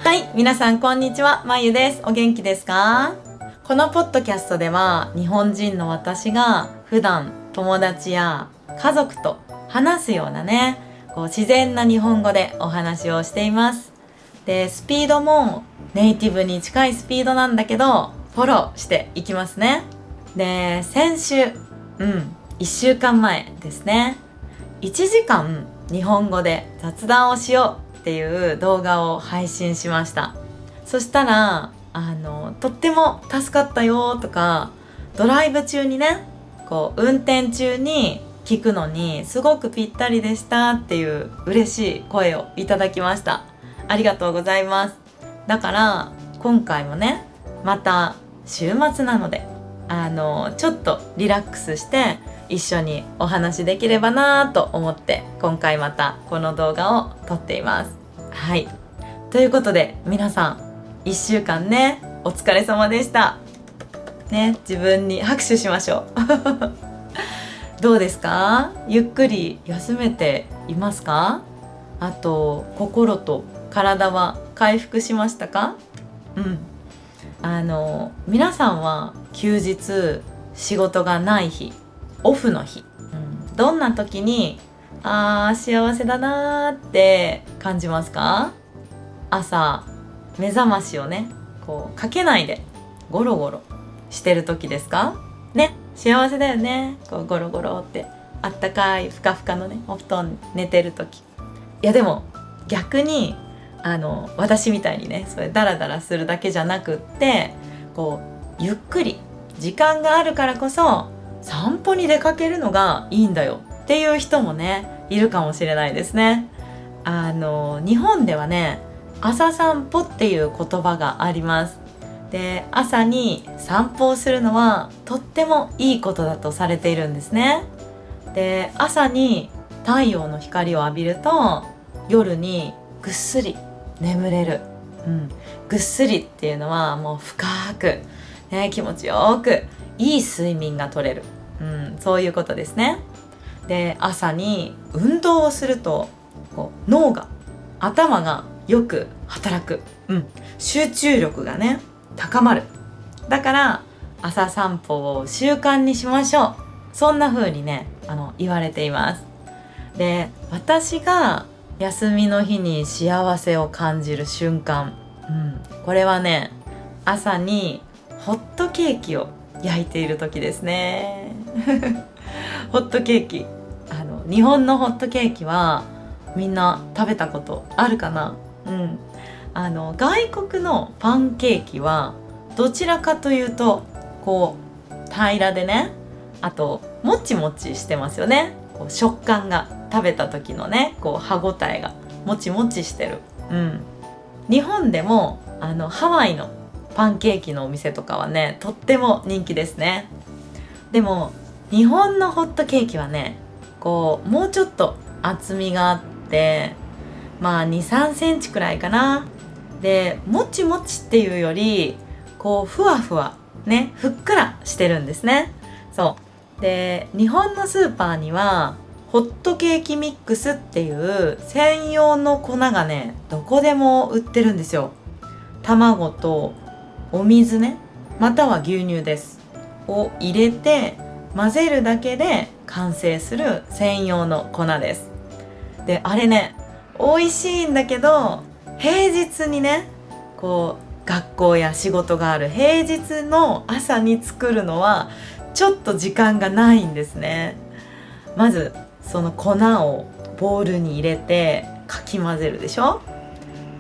はい、皆さんこんにちは、まゆです。お元気ですか？このポッドキャストでは日本人の私が普段友達や家族と話すようなね、自然な日本語でお話をしています。で、スピードもネイティブに近いスピードなんだけどフォローしていきますね。で、先週、1週間前ですね、1時間日本語で雑談をしようっていう動画を配信しました。そしたらとっても助かったよとか、ドライブ中にね、運転中に聞くのにすごくぴったりでしたっていう嬉しい声をいただきました。ありがとうございます。だから今回もね、また週末なのでちょっとリラックスして一緒にお話できればなと思って今回またこの動画を撮っています。はい、ということで皆さん1週間ね、お疲れ様でしたね。自分に拍手しましょうどうですか？ゆっくり休めていますか？あと心と体は回復しましたか？皆さんは休日仕事がない日、オフの日、どんな時に幸せだなーって感じますか？朝目覚ましをねかけないでゴロゴロしてる時ですかね。幸せだよね、ゴロゴロってあったかいふかふかのねお布団寝てる時。いやでも逆に私みたいにね、それダラダラするだけじゃなくって、ゆっくり時間があるからこそ散歩に出かけるのがいいんだよっていう人もねいるかもしれないですね。日本ではね、朝散歩っていう言葉があります。で、朝に散歩をするのはとってもいいことだとされているんですね。で、朝に太陽の光を浴びると夜にぐっすり眠れる。ぐっすりっていうのはもう深く、気持ちよくいい睡眠が取れる、そういうことですね。で、朝に運動をすると脳が、頭がよく働く、集中力がね高まる。だから朝散歩を習慣にしましょう。そんな風にね言われています。で、私が休みの日に幸せを感じる瞬間、これはね、朝にホットケーキを焼いている時ですねホットケーキ、日本のホットケーキはみんな食べたことあるかな？外国のパンケーキはどちらかというと平らでね、あともちもちしてますよね。食感が、食べた時のね歯ごたえがもちもちしてる。日本でもハワイのパンケーキのお店とかはねとっても人気ですね。でも日本のホットケーキはねもうちょっと厚みがあって、2、3センチくらいかな。で、もちもちっていうよりふわふわね、ふっくらしてるんですね。そうで、日本のスーパーにはホットケーキミックスっていう専用の粉がねどこでも売ってるんですよ。卵とお水ね、または牛乳ですを入れて混ぜるだけで完成する専用の粉です。で、あれね美味しいんだけど、平日にね学校や仕事がある平日の朝に作るのはちょっと時間がないんですね。まずその粉をボウルに入れてかき混ぜるでしょ。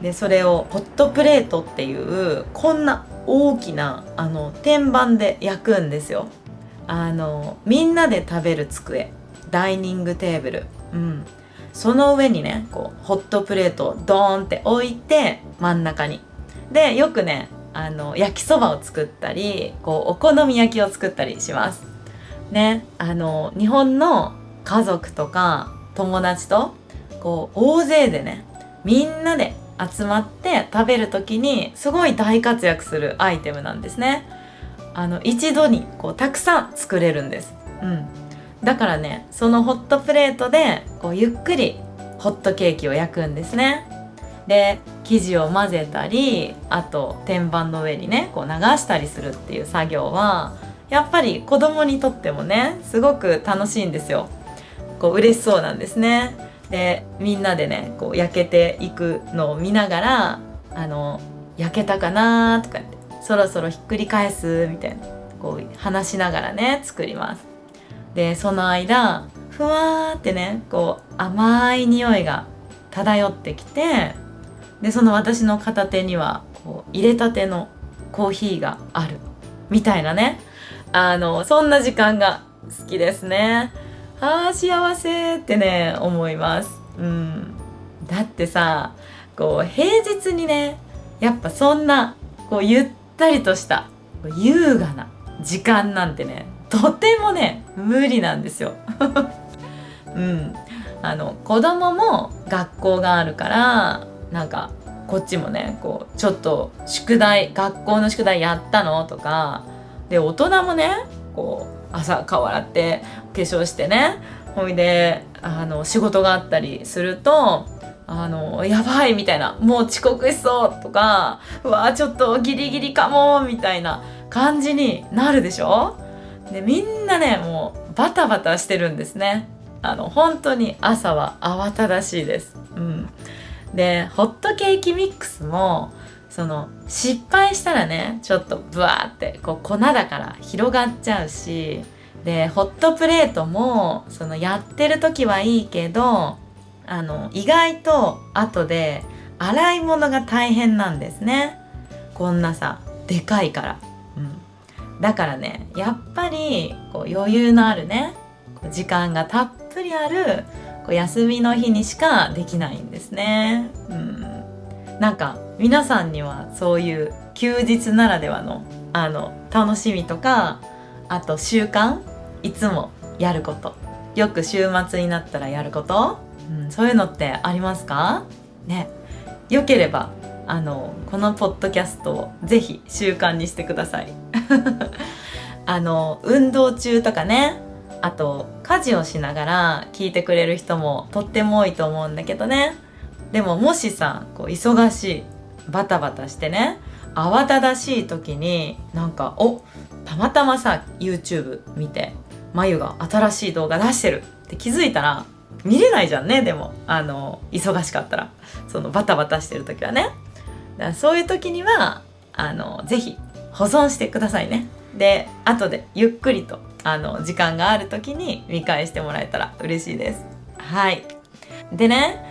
で、それをホットプレートっていうこんな大きな天板で焼くんですよ。みんなで食べる机、ダイニングテーブル、その上にねホットプレートをドーンって置いて、真ん中にで、よくね焼きそばを作ったりお好み焼きを作ったりしますね。日本の家族とか友達と大勢でね、みんなで集まって食べる時にすごい大活躍するアイテムなんですね。一度にたくさん作れるんです。だからね、そのホットプレートでゆっくりホットケーキを焼くんですね。で、生地を混ぜたり、あと天板の上にねこう流したりするっていう作業はやっぱり子供にとってもねすごく楽しいんですよ。こう嬉しそうなんですね。でみんなでねこう焼けていくのを見ながら焼けたかなとか言ってそろそろひっくり返すみたいなこう話しながらね作ります。でその間ふわーってねこう甘い匂いが漂ってきて、でその私の片手にはこう入れたてのコーヒーがあるみたいなね、そんな時間が好きですね。幸せってね思います。だってさこう平日にねやっぱそんなこうゆったりとした優雅な時間なんてねとてもね無理なんですよ。子供も学校があるからなんかこっちもねこうちょっと学校の宿題やったのとかで、大人もねこう朝顔洗ってお化粧してね、ほいで仕事があったりするとやばいみたいな、もう遅刻しそうとか、うわちょっとギリギリかもみたいな感じになるでしょ。でみんなねもうバタバタしてるんですね。本当に朝は慌ただしいです。でホットケーキミックスもその失敗したらねちょっとブワーってこう粉だから広がっちゃうし、でホットプレートもそのやってる時はいいけど意外と後で洗い物が大変なんですね。こんなさでかいから、だからねやっぱりこう余裕のあるね時間がたっぷりあるこう休みの日にしかできないんですね。なんか皆さんにはそういう休日ならではの楽しみとか、あと習慣、いつもやること、よく週末になったらやること、そういうのってありますかね。よければこのポッドキャストをぜひ習慣にしてください。運動中とかね、あと家事をしながら聞いてくれる人もとっても多いと思うんだけどね。でももしさこう忙しいバタバタしてね慌ただしい時になんかたまたまさ YouTube 見て眉が新しい動画出してるって気づいたら見れないじゃんね。でも忙しかったらそのバタバタしてる時はね。だからそういう時にはぜひ保存してくださいね。で後でゆっくりと時間がある時に見返してもらえたら嬉しいです。はい。でね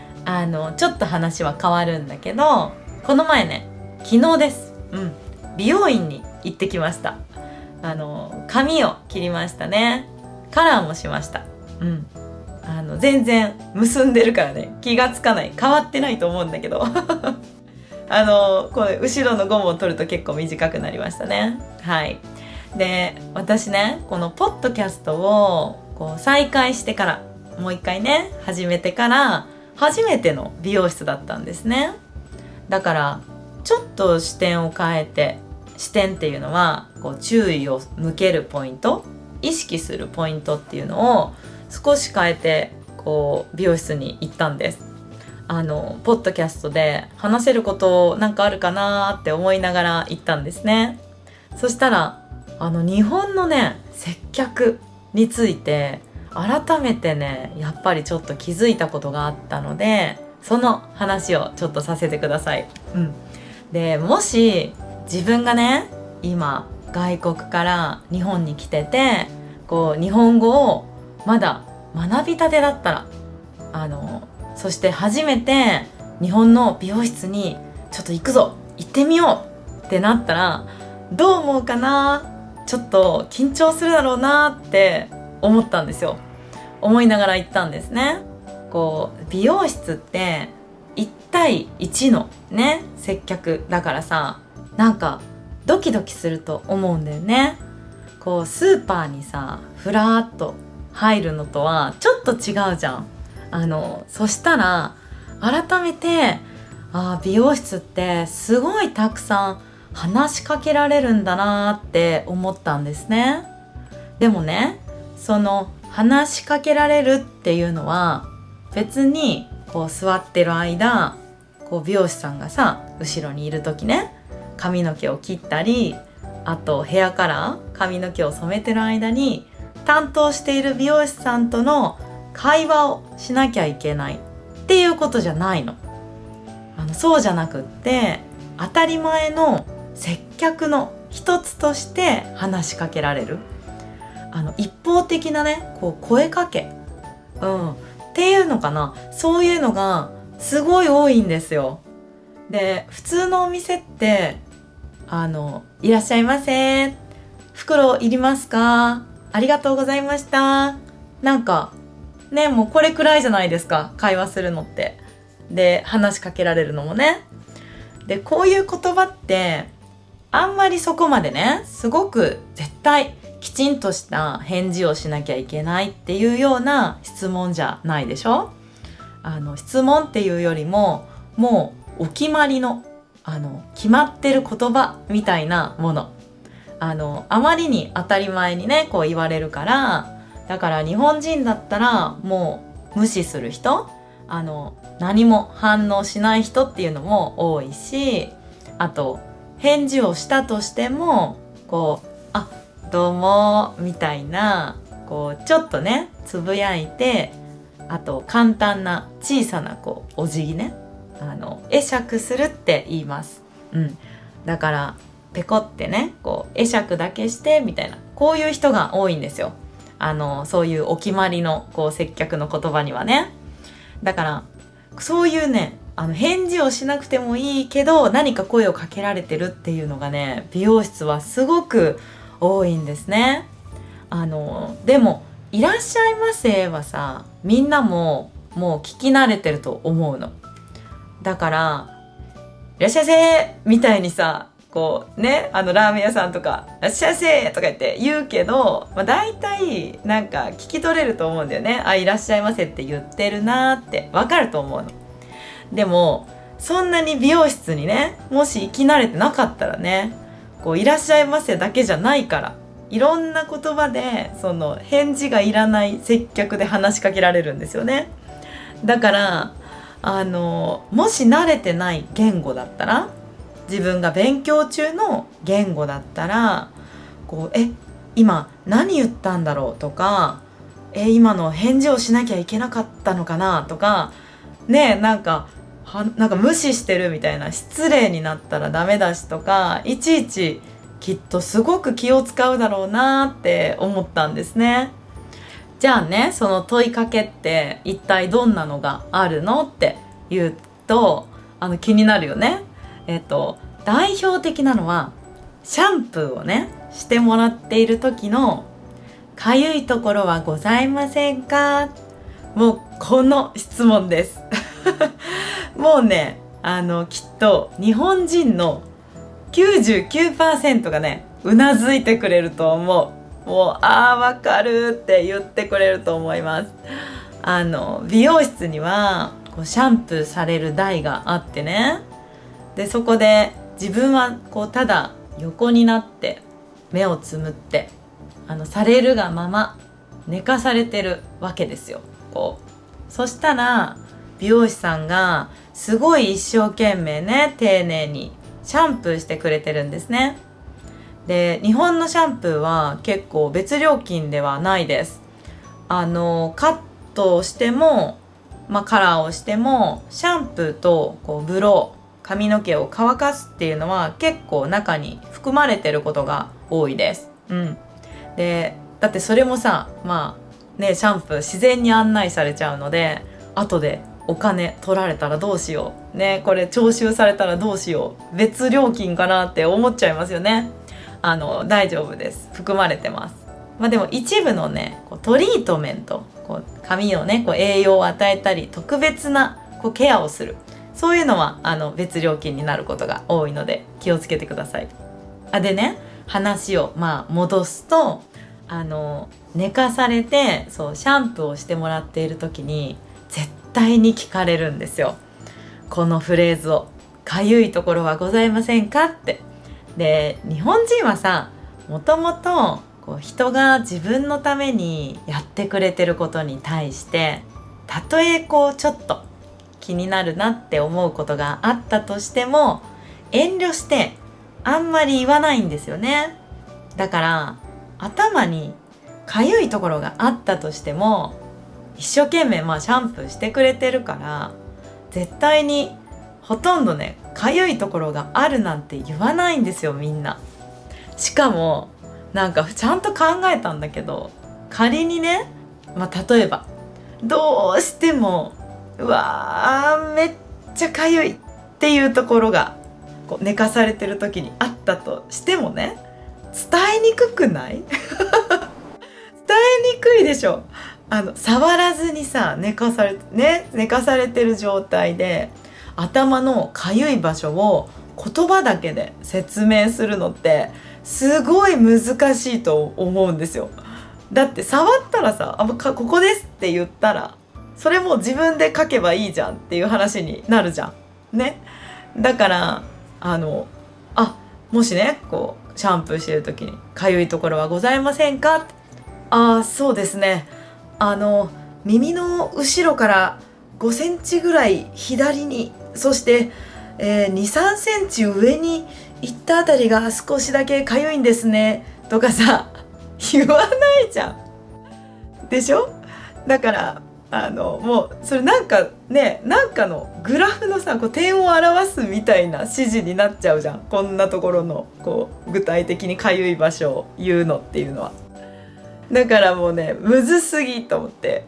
ちょっと話は変わるんだけど、この前ね昨日です、美容院に行ってきました。髪を切りましたね。カラーもしました。全然結んでるからね気がつかない、変わってないと思うんだけどこれ後ろのゴムを取ると結構短くなりましたね。はい。で私ねこのポッドキャストをこう再開してからもう一回ね始めてから初めての美容室だったんですね。だからちょっと視点を変えて、視点っていうのはこう注意を向けるポイント、意識するポイントっていうのを少し変えてこう美容室に行ったんです。ポッドキャストで話せることなんかあるかなって思いながら行ったんですね。そしたら日本のね接客について改めてねやっぱりちょっと気づいたことがあったので、その話をちょっとさせてください。でもし自分がね今外国から日本に来ててこう日本語をまだ学びたてだったらそして初めて日本の美容室にちょっと行くぞ、行ってみようってなったらどう思うかな。ちょっと緊張するだろうなって思ったんですよ。思いながら行ったんですね。こう美容室って1対1のね接客だからさ、なんかドキドキすると思うんだよね。こうスーパーにさふらーっと入るのとはちょっと違うじゃん。そしたら改めて美容室ってすごいたくさん話しかけられるんだなって思ったんですね。でもねその話しかけられるっていうのは別にこう座ってる間こう美容師さんがさ後ろにいる時ね、髪の毛を切ったり、あとヘアカラー、髪の毛を染めてる間に担当している美容師さんとの会話をしなきゃいけないっていうことじゃないの。そうじゃなくって、当たり前の接客の一つとして話しかけられる、一方的なねこう声かけ、っていうのかな、そういうのがすごい多いんですよ。で、普通のお店っていらっしゃいませ、袋いりますか、ありがとうございました、なんかね、もうこれくらいじゃないですか、会話するのって。で、話しかけられるのもね。で、こういう言葉ってあんまりそこまでね、すごく絶対きちんとした返事をしなきゃいけないっていうような質問じゃないでしょ。質問っていうよりも、もうお決まりの決まってる言葉みたいなもの、あまりに当たり前にねこう言われるから、だから日本人だったらもう無視する人、何も反応しない人っていうのも多いし、あと返事をしたとしてもこうどうもみたいな、こうちょっとねつぶやいて、あと簡単な小さなこうお辞儀ね、会釈するって言います。だからペコってねこう会釈だけしてみたいな、こういう人が多いんですよ。そういうお決まりのこう接客の言葉にはね。だからそういうね返事をしなくてもいいけど何か声をかけられてるっていうのがね、美容室はすごく多いんですね。でもいらっしゃいませはさ、みんなもう聞き慣れてると思うの。だからいらっしゃいませみたいにさ、こうね、ラーメン屋さんとかいらっしゃいませとか言って言うけど、大体なんか聞き取れると思うんだよね。いらっしゃいませって言ってるなってわかると思うの。でもそんなに美容室にねもし行き慣れてなかったらね、こういらっしゃいませだけじゃないから、いろんな言葉でその返事がいらない接客で話しかけられるんですよね。だからもし慣れてない言語だったら、自分が勉強中の言語だったら、こう今何言ったんだろうとか、今の返事をしなきゃいけなかったのかなとかね、なんか無視してるみたいな、失礼になったらダメだしとか、いちいちきっとすごく気を使うだろうなって思ったんですね。じゃあね、その問いかけって一体どんなのがあるのって言うと気になるよね。代表的なのはシャンプーをねしてもらっている時のかゆいところはございませんか、もうこの質問ですもうねきっと日本人の 99% がねうなずいてくれると思う。もうわかるって言ってくれると思います。美容室にはこうシャンプーされる台があってね、でそこで自分はこうただ横になって目をつむってされるがまま寝かされてるわけですよ。こうそしたら美容師さんがすごい一生懸命ね丁寧にシャンプーしてくれてるんですね。で、日本のシャンプーは結構別料金ではないです。カットをしても、カラーをしてもシャンプーとこうブロー、髪の毛を乾かすっていうのは結構中に含まれてることが多いです。で、だってそれもさ、シャンプー自然に案内されちゃうので、後でお金取られたらどうしようね、これ徴収されたらどうしよう、別料金かなって思っちゃいますよね。大丈夫です、含まれてます。でも一部のねこうトリートメント、こう髪をねこう栄養を与えたり特別なこうケアをする、そういうのは別料金になることが多いので気をつけてください。でね、話を戻すと寝かされてそうシャンプーをしてもらっている時に絶対に聞かれるんですよ、このフレーズを。かゆいところはございませんかって。で、日本人はさ、もともと人が自分のためにやってくれてることに対して、たとえちょっと気になるなって思うことがあったとしても、遠慮してあんまり言わないんですよね。だから頭にかゆいところがあったとしても、一生懸命シャンプーしてくれてるから、絶対にほとんどね、かゆいところがあるなんて言わないんですよ、みんな。しかもなんかちゃんと考えたんだけど、仮にね、例えばどうしてもめっちゃかゆいっていうところがこう寝かされてる時にあったとしてもね、伝えにくくない？伝えにくいでしょ。触らずにさ、寝かされてる状態で頭のかゆい場所を言葉だけで説明するのってすごい難しいと思うんですよ。だって触ったらさ、ここですって言ったら、それも自分で書けばいいじゃんっていう話になるじゃんね。だからもしね、こうシャンプーしてる時にかゆいところはございませんか？そうですね、耳の後ろから5センチぐらい左に、そして、2、3センチ上に行ったあたりが少しだけかゆいんですねとかさ、言わないじゃん。でしょ？だからもうそれなんかのグラフのさ、こう点を表すみたいな指示になっちゃうじゃん。こんなところのこう具体的にかゆい場所を言うのっていうのは。だからもうね、むずすぎと思って、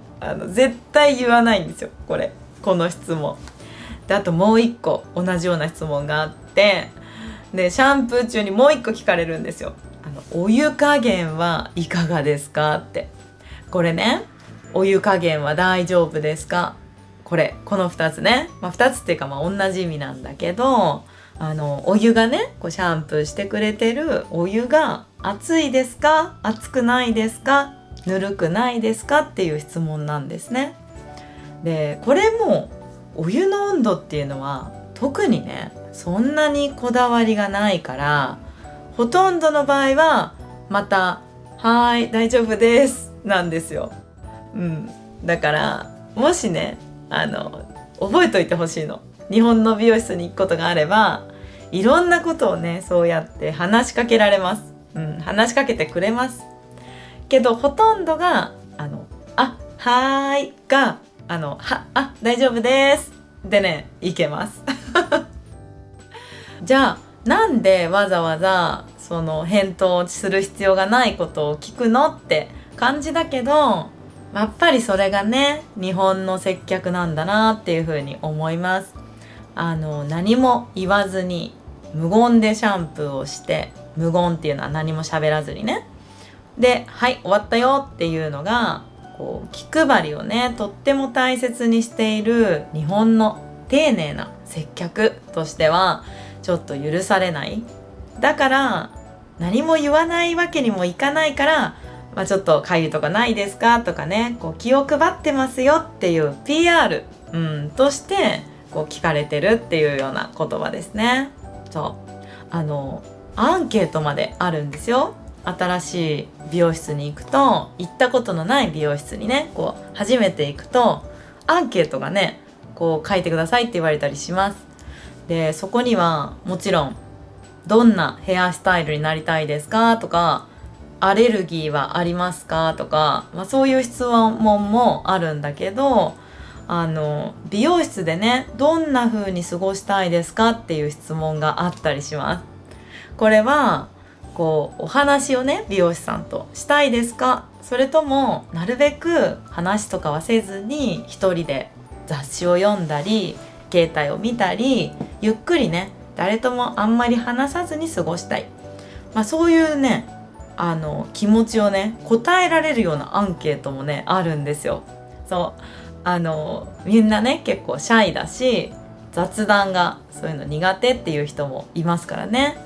絶対言わないんですよ、この質問で。あともう一個同じような質問があって、でシャンプー中にもう一個聞かれるんですよ。お湯加減はいかがですかって。これね、お湯加減は大丈夫ですか？この2つね、2つっていうか同じ意味なんだけど、お湯がね、こうシャンプーしてくれてるお湯が熱いですか？熱くないですか？ぬるくないですか？っていう質問なんですね。でこれもお湯の温度っていうのは特にね、そんなにこだわりがないから、ほとんどの場合はまたはい大丈夫ですなんですよ。だからもしね、覚えといてほしいの。日本の美容室に行くことがあれば、いろんなことをね、そうやって話しかけられます。話しかけてくれますけど、ほとんどがはーいが大丈夫ですでね、いけますじゃあなんでわざわざその返答する必要がないことを聞くのって感じだけど、やっぱりそれがね、日本の接客なんだなっていうふうに思います。何も言わずに無言でシャンプーをして、無言っていうのは何も喋らずにね、ではい終わったよっていうのが、こう気配りをね、とっても大切にしている日本の丁寧な接客としてはちょっと許されない。だから何も言わないわけにもいかないから、ちょっとかゆいとかないですかとかね、こう気を配ってますよっていう PR、としてこう聞かれてるっていうような言葉ですね。アンケートまであるんですよ。新しい美容室に行くと、行ったことのない美容室にね、こう初めて行くとアンケートがね、こう書いてくださいって言われたりします。でそこにはもちろん、どんなヘアスタイルになりたいですかとか、アレルギーはありますかとか、そういう質問もあるんだけど、美容室でね、どんな風に過ごしたいですかっていう質問があったりします。これはこうお話をね、美容師さんとしたいですか、それともなるべく話とかはせずに一人で雑誌を読んだり携帯を見たり、ゆっくりね、誰ともあんまり話さずに過ごしたい、そういうね、気持ちをね、答えられるようなアンケートもね、あるんですよ。みんなね、結構シャイだし、雑談がそういうの苦手っていう人もいますからね。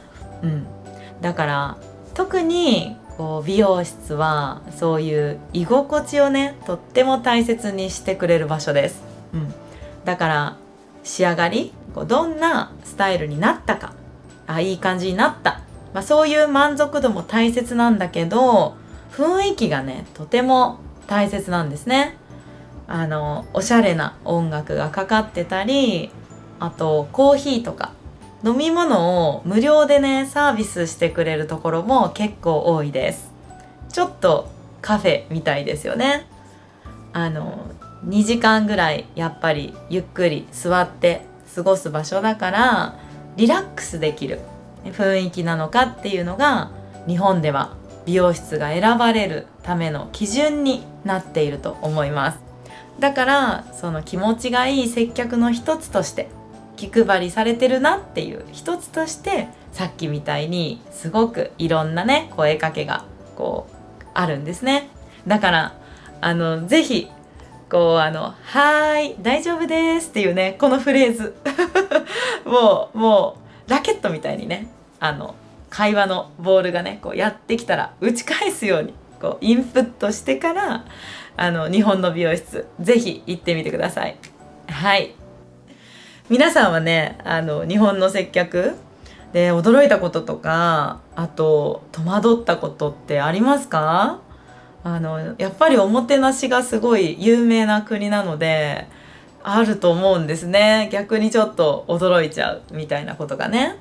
だから特にこう美容室はそういう居心地をね、とっても大切にしてくれる場所です。だから仕上がり、どんなスタイルになったか、いい感じになった、そういう満足度も大切なんだけど、雰囲気がね、とても大切なんですね。おしゃれな音楽がかかってたり、あとコーヒーとか飲み物を無料でねサービスしてくれるところも結構多いです。ちょっとカフェみたいですよね。2時間ぐらいやっぱりゆっくり座って過ごす場所だからリラックスできる雰囲気なのかっていうのが、日本では美容室が選ばれるための基準になっていると思います。だからその気持ちがいい接客の一つとして、気配りされてるなっていう一つとして、さっきみたいにすごくいろんなね声かけがこうあるんですね。だからぜひこうはーい大丈夫ですっていうねこのフレーズもうラケットみたいにね会話のボールがねこうやってきたら打ち返すようにこうインプットしてから日本の美容室ぜひ行ってみてください。はい、皆さんはね日本の接客で驚いたこととか、あと戸惑ったことってありますか？やっぱりおもてなしがすごい有名な国なのであると思うんですね。逆にちょっと驚いちゃうみたいなことがね。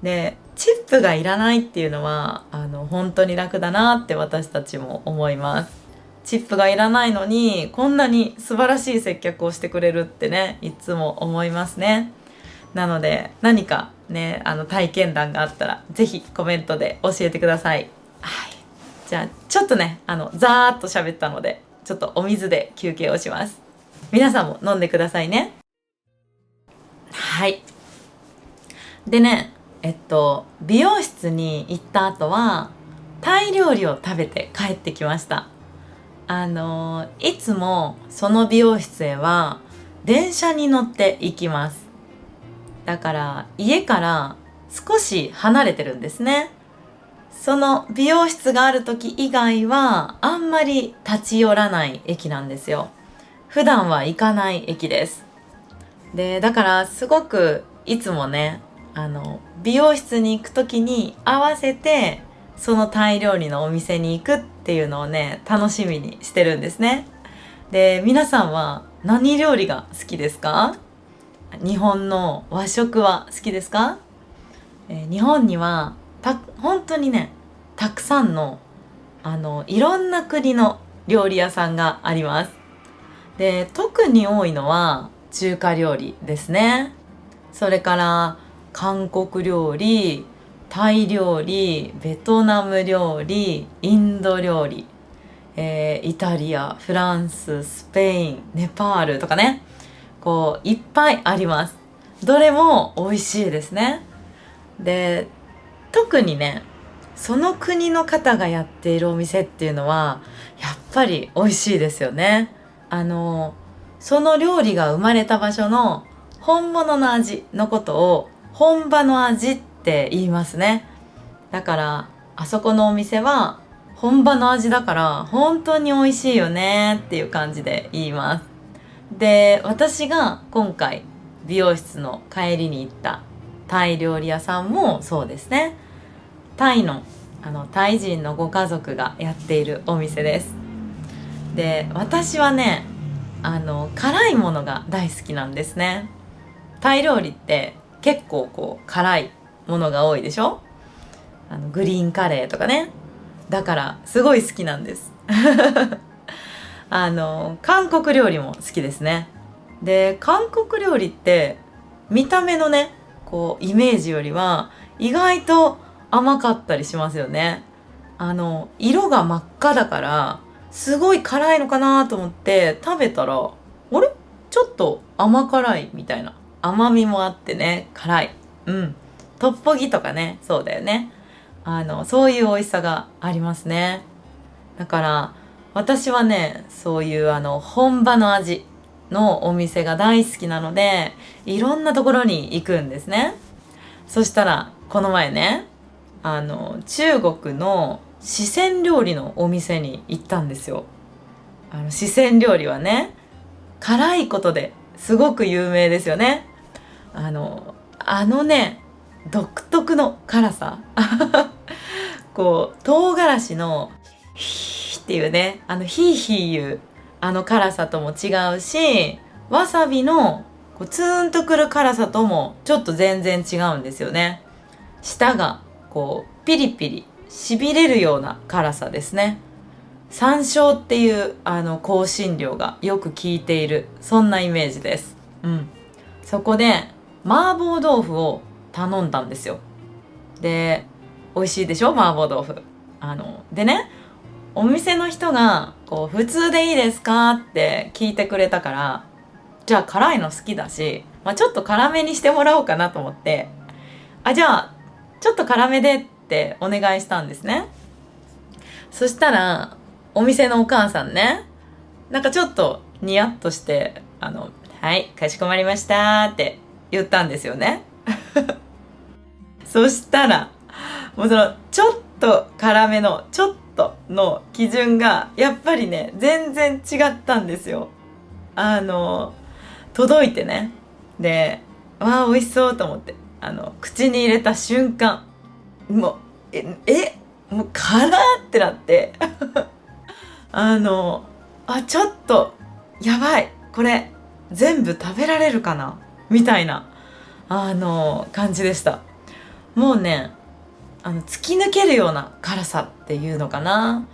でチップがいらないっていうのは本当に楽だなって私たちも思います。チップがいらないのにこんなに素晴らしい接客をしてくれるってねいつも思いますね。なので何かね体験談があったらぜひコメントで教えてください。はい、じゃあちょっとねざーっと喋ったのでちょっとお水で休憩をします。皆さんも飲んでくださいね。はい。でね美容室に行った後はタイ料理を食べて帰ってきました。いつもその美容室へは電車に乗って行きます。だから家から少し離れてるんですね。その美容室がある時以外はあんまり立ち寄らない駅なんですよ。普段は行かない駅です。でだからすごくいつもね美容室に行く時に合わせてそのタイ料理のお店に行くっていうのをね楽しみにしてるんですね。で皆さんは何料理が好きですか？日本の和食は好きですか？日本には本当にねたくさんのいろんな国の料理屋さんがあります。で特に多いのは中華料理ですね。それから韓国料理、タイ料理、ベトナム料理、インド料理、イタリア、フランス、スペイン、ネパールとかねこういっぱいあります。どれも美味しいですね。で特にねその国の方がやっているお店っていうのはやっぱり美味しいですよね。その料理が生まれた場所の本物の味のことを本場の味って言いますね。だからあそこのお店は本場の味だから本当に美味しいよねっていう感じで言います。で私が今回美容室の帰りに行ったタイ料理屋さんもそうですね。タイのタイ人のご家族がやっているお店です。で私はね辛いものが大好きなんですね。タイ料理って結構こう辛いものが多いでしょ。グリーンカレーとかね。だからすごい好きなんです韓国料理も好きですね。で韓国料理って見た目のねこうイメージよりは意外と甘かったりしますよね。色が真っ赤だからすごい辛いのかなと思って食べたらあれちょっと甘辛いみたいな、甘みもあってね辛い、トッポギとかねそうだよね。そういう美味しさがありますね。だから私はねそういう本場の味のお店が大好きなのでいろんなところに行くんですね。そしたらこの前ね中国の四川料理のお店に行ったんですよ。四川料理はね辛いことですごく有名ですよね。ね独特の辛さこう唐辛子のヒーっていうねヒーヒーいうあの辛さとも違うし、わさびのこうツーンとくる辛さともちょっと全然違うんですよね。舌がこうピリピリしびれるような辛さですね。山椒っていう香辛料がよく効いている、そんなイメージです。そこで麻婆豆腐を頼んだんですよ。で、美味しいでしょ麻婆豆腐。でね、お店の人がこう普通でいいですかって聞いてくれたから、じゃあ辛いの好きだし、ちょっと辛めにしてもらおうかなと思って、じゃあちょっと辛めでってお願いしたんですね。そしたらお店のお母さんね、なんかちょっとニヤッとしてはいかしこまりましたって言ったんですよね。そしたらもうそのちょっと辛めのちょっとの基準がやっぱりね全然違ったんですよ。届いてね、でわあ美味しそうと思って口に入れた瞬間、もうもう辛ってなってちょっとやばい、これ全部食べられるかなみたいな感じでした。もうね突き抜けるような辛さっていうのかな。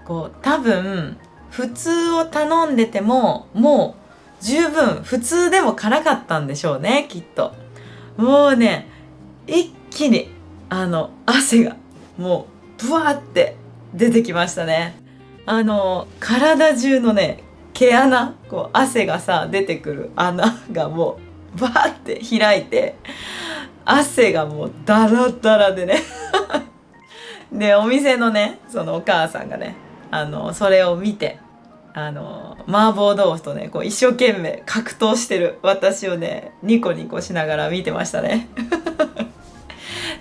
こう多分普通を頼んでてももう十分普通でも辛かったんでしょうね、きっと。もうね一気に汗がもうブワーって出てきましたね。体中のね毛穴、こう汗がさ出てくる穴がもうバーって開いて、汗がもうダラダラでねでお店のねそのお母さんがねそれを見て麻婆豆腐とねこう一生懸命格闘してる私をねニコニコしながら見てましたね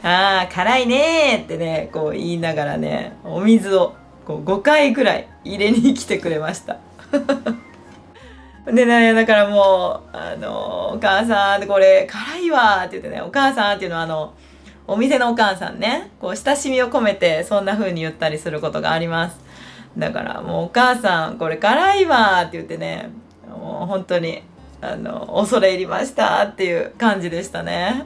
辛いねーってねこう言いながらねお水をこう5回ぐらい入れに来てくれましたでね、だからもうお母さんこれ辛いわって言ってね、お母さんっていうのはお店のお母さんね、こう親しみを込めてそんな風に言ったりすることがあります。だからもうお母さんこれ辛いわって言ってね、もう本当に恐れ入りましたっていう感じでしたね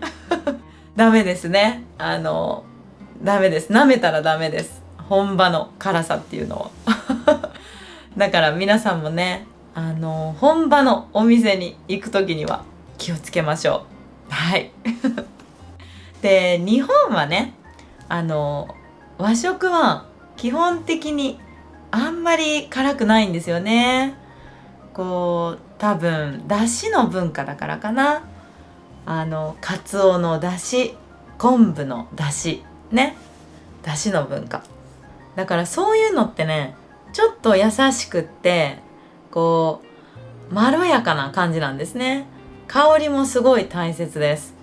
ダメですね、ダメです、舐めたらダメです、本場の辛さっていうのをだから皆さんもね本場のお店に行く時には気をつけましょう。はいで日本はね和食は基本的にあんまり辛くないんですよね。こう多分だしの文化だからかな。カツオのだし、昆布のだしね、だしの文化だから、そういうのってねちょっと優しくってこうまろやかな感じなんですね。香りもすごい大切です。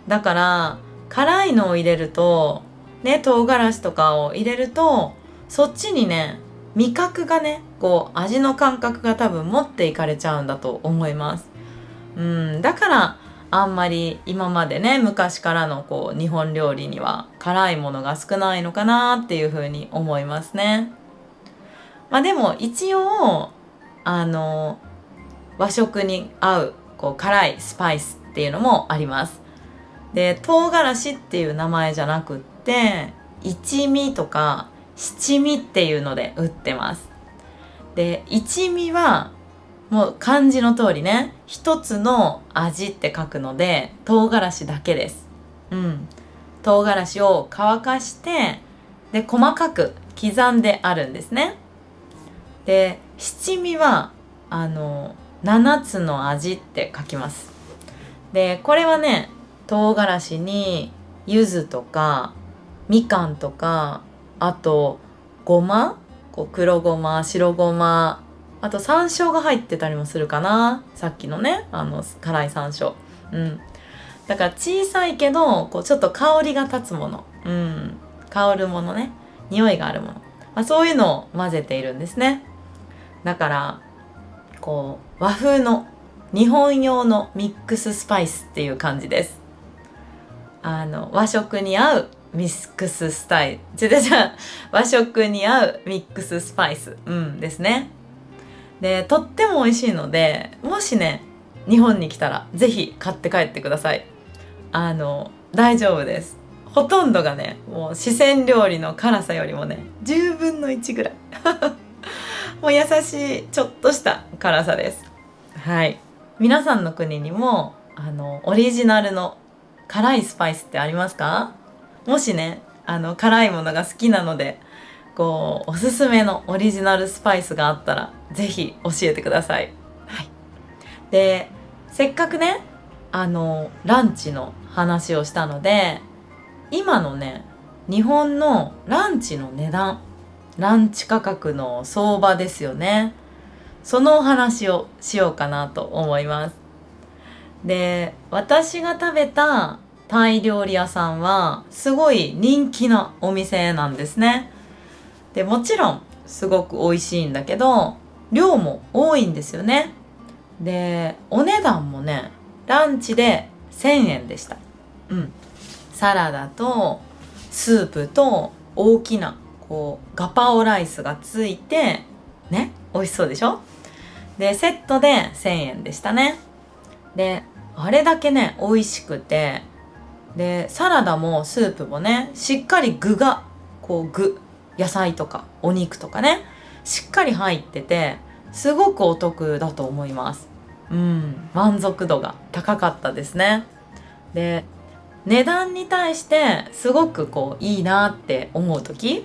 だから辛いのを入れるとね、唐辛子とかを入れるとそっちにね味覚がねこう味の感覚が多分持っていかれちゃうんだと思います。だからあんまり今までね昔からのこう日本料理には辛いものが少ないのかなっていうふうに思いますね。でも一応和食に合うこう辛いスパイスっていうのもあります。で唐辛子っていう名前じゃなくって一味とか七味っていうので売ってます。で一味はもう漢字の通りね一つの味って書くので唐辛子だけです。唐辛子を乾かしてで細かく刻んであるんですね。で七味は7つの味って書きます。でこれはね唐辛子に柚子とかみかんとか、あとごま、こう黒ごま、白ごま、あと山椒が入ってたりもするかな、さっきのね辛い山椒。だから小さいけどこうちょっと香りが立つもの、香るものね、匂いがあるもの、そういうのを混ぜているんですね。だからこう和風の日本用のミックススパイスっていう感じです。和食に合うミックススタイル和食に合うミックススパイス、ですね。でとっても美味しいので、もしね日本に来たらぜひ買って帰ってください。大丈夫です。ほとんどがね、もう四川料理の辛さよりもね10分の1ぐらいもう優しいちょっとした辛さです。はい。皆さんの国にもオリジナルの辛いスパイスってありますか？もしね辛いものが好きなので、こうおすすめのオリジナルスパイスがあったらぜひ教えてください。はい。で、せっかくねランチの話をしたので、今のね日本のランチの値段、ランチ価格の相場ですよね。そのお話をしようかなと思います。で、私が食べたタイ料理屋さんはすごい人気なお店なんですね。で、もちろんすごく美味しいんだけど、量も多いんですよね。で、お値段もねランチで1000円でした。サラダとスープと大きなこうガパオライスがついてね、美味しそうでしょ。でセットで1000円でしたね。であれだけね美味しくて、でサラダもスープもねしっかり具が野菜とかお肉とかねしっかり入ってて、すごくお得だと思います。満足度が高かったですね。で値段に対してすごくいいなって思う時、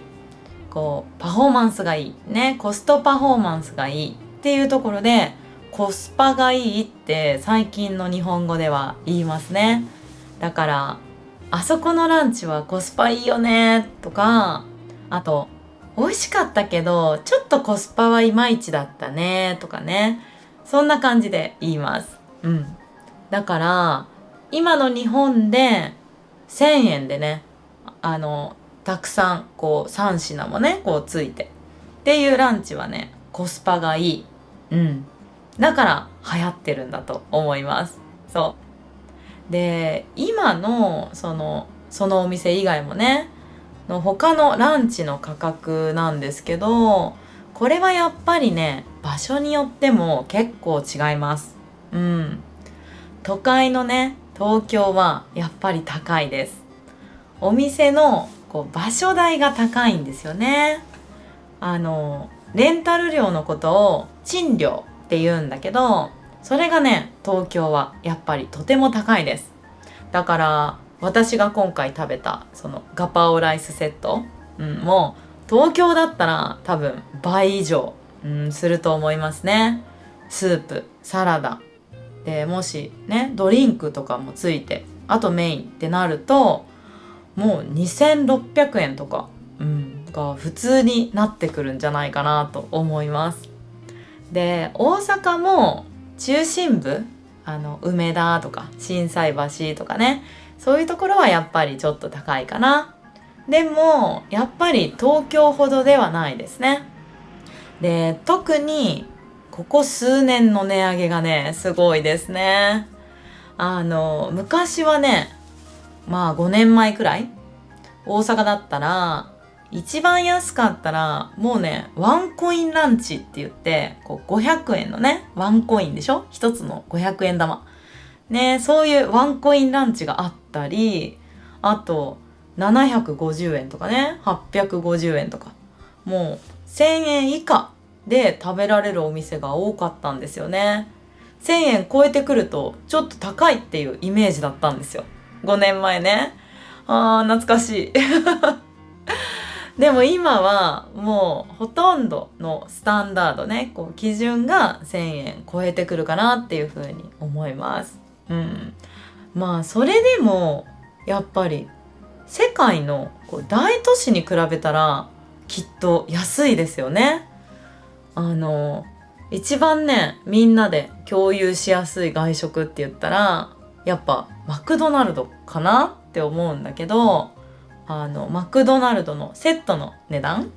パフォーマンスがいいね、コストパフォーマンスがいいっていうところで、コスパがいいって最近の日本語では言いますね。だからあそこのランチはコスパいいよねとか、あと美味しかったけどちょっとコスパはいまいちだったねとかね、そんな感じで言います。だから今の日本で1000円でねたくさん3品もねついてっていうランチはねコスパがいい。だから流行ってるんだと思います。そうで、今のそのお店以外もね他のランチの価格なんですけど、これはやっぱりね場所によっても結構違います。都会のね東京はやっぱり高いです。お店の場所代が高いんですよね。レンタル料のことを賃料って言うんだけど、それがね東京はやっぱりとても高いです。だから私が今回食べたそのガパオライスセット、もう東京だったら多分倍以上、すると思いますね。スープ、サラダで、もしねドリンクとかもついて、あとメインってなるともう2600円とか、が普通になってくるんじゃないかなと思います。で、大阪も中心部、梅田とか心斎橋とかね、そういうところはやっぱりちょっと高いかな。でもやっぱり東京ほどではないですね。で、特にここ数年の値上げがねすごいですね。昔はね、5年前くらい大阪だったら一番安かったらもうねワンコインランチって言って、500円のねワンコインでしょ、一つの500円玉ね、そういうワンコインランチがあったり、あと750円とかね850円とか、もう1000円以下で食べられるお店が多かったんですよね。1000円超えてくるとちょっと高いっていうイメージだったんですよ、5年前ね。懐かしいでも今はもうほとんどのスタンダードね基準が1000円超えてくるかなっていうふうに思います。それでもやっぱり世界の大都市に比べたらきっと安いですよね。一番ねみんなで共有しやすい外食って言ったらやっぱマクドナルドかなって思うんだけど、マクドナルドのセットの値段、